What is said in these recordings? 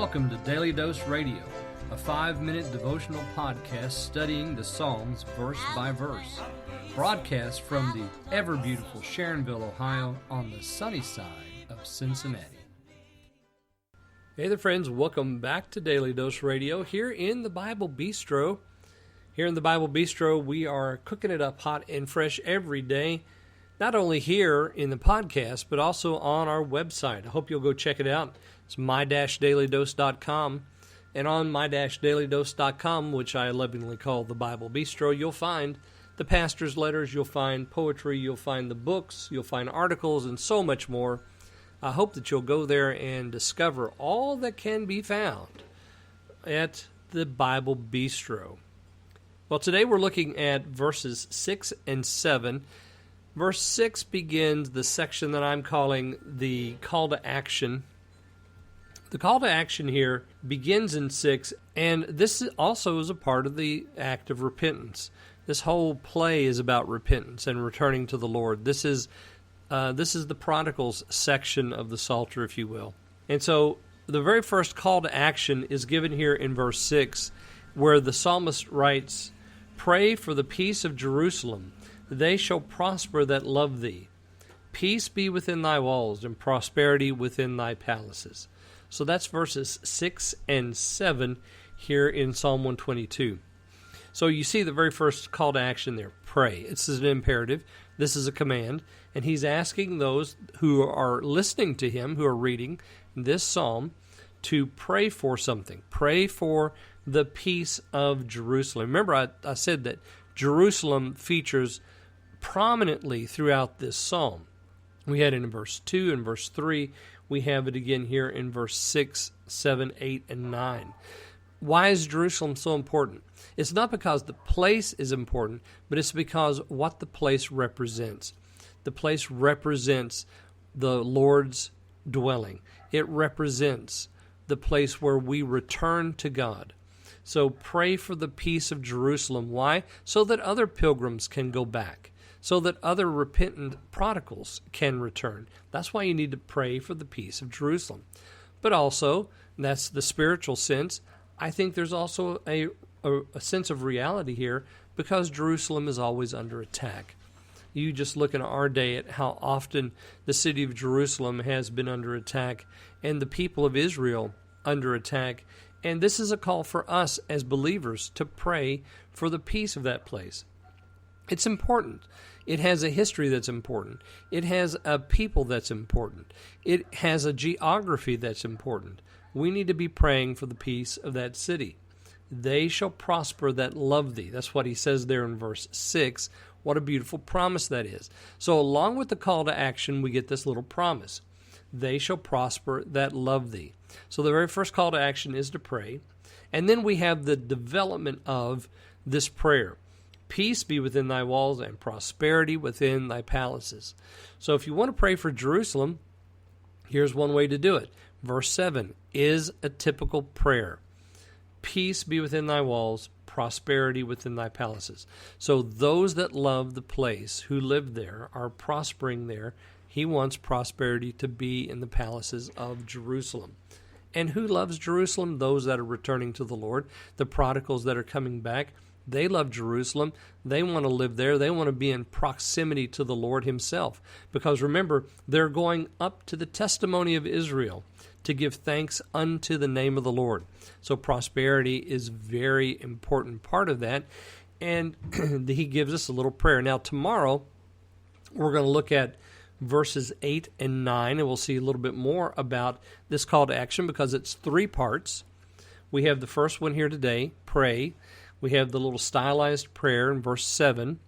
welcome to Daily Dose Radio, a 5-minute devotional podcast studying the Psalms verse by verse. Broadcast from the ever-beautiful Sharonville, Ohio, on the sunny side of Cincinnati. Hey there, friends. Welcome back to Daily Dose Radio here in the Bible Bistro. Here in the Bible Bistro, we are cooking it up hot and fresh every day, not only here in the podcast, but also on our website. I hope you'll go check it out. It's my-dailydose.com. And on my-dailydose.com, which I lovingly call the Bible Bistro, you'll find the pastor's letters, you'll find poetry, you'll find the books, you'll find articles, and so much more. I hope that you'll go there and discover all that can be found at the Bible Bistro. Well, today we're looking at verses 6 and 7. Verse 6 begins the section that I'm calling the call to action. The call to action here begins in 6, and this also is a part of the act of repentance. This whole play is about repentance and returning to the Lord. This is the prodigals section of the Psalter, if you will. And so the very first call to action is given here in verse 6, where the psalmist writes, "Pray for the peace of Jerusalem. They shall prosper that love thee. Peace be within thy walls, and prosperity within thy palaces." So that's verses 6 and 7 here in Psalm 122. So you see the very first call to action there, pray. This is an imperative. This is a command. And he's asking those who are listening to him, who are reading this psalm, to pray for something. Pray for the peace of Jerusalem. Remember, I said that Jerusalem features prominently throughout this psalm. We had it in verse 2 and verse 3. We have it again here in verse 6, 7, 8, and 9. Why is Jerusalem so important? It's not because the place is important, but it's because what the place represents. The place represents the Lord's dwelling. It represents the place where we return to God. So pray for the peace of Jerusalem. Why? So that other pilgrims can go back. So that other repentant prodigals can return. That's why you need to pray for the peace of Jerusalem. But also, that's the spiritual sense, I think there's also a sense of reality here because Jerusalem is always under attack. You just look in our day at how often the city of Jerusalem has been under attack and the people of Israel under attack. And this is a call for us as believers to pray for the peace of that place. It's important. It has a history that's important. It has a people that's important. It has a geography that's important. We need to be praying for the peace of that city. They shall prosper that love thee. That's what he says there in verse 6. What a beautiful promise that is. So along with the call to action, we get this little promise. They shall prosper that love thee. So the very first call to action is to pray. And then we have the development of this prayer. Peace be within thy walls and prosperity within thy palaces. So if you want to pray for Jerusalem, here's one way to do it. Verse 7 is a typical prayer. Peace be within thy walls, prosperity within thy palaces. So those that love the place, who live there, are prospering there. He wants prosperity to be in the palaces of Jerusalem. And who loves Jerusalem? Those that are returning to the Lord, the prodigals that are coming back. They love Jerusalem. They want to live there. They want to be in proximity to the Lord himself. Because remember, they're going up to the testimony of Israel to give thanks unto the name of the Lord. So prosperity is a very important part of that. And he gives us a little prayer. Now tomorrow, we're going to look at verses 8 and 9, and we'll see a little bit more about this call to action because it's 3 parts. We have the first one here today, pray. We have the little stylized prayer in verse 7.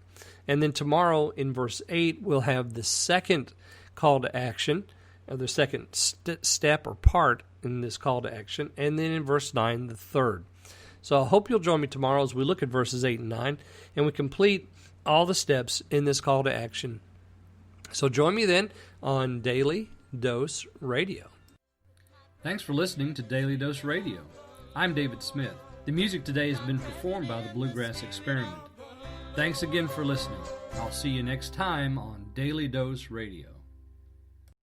And then tomorrow in verse 8, we'll have the second call to action, or the second step or part in this call to action. And then in verse 9, the third. So I hope you'll join me tomorrow as we look at verses 8 and 9, and we complete all the steps in this call to action. So join me then on Daily Dose Radio. Thanks for listening to Daily Dose Radio. I'm David Smith. The music today has been performed by the Bluegrass Experiment. Thanks again for listening. I'll see you next time on Daily Dose Radio.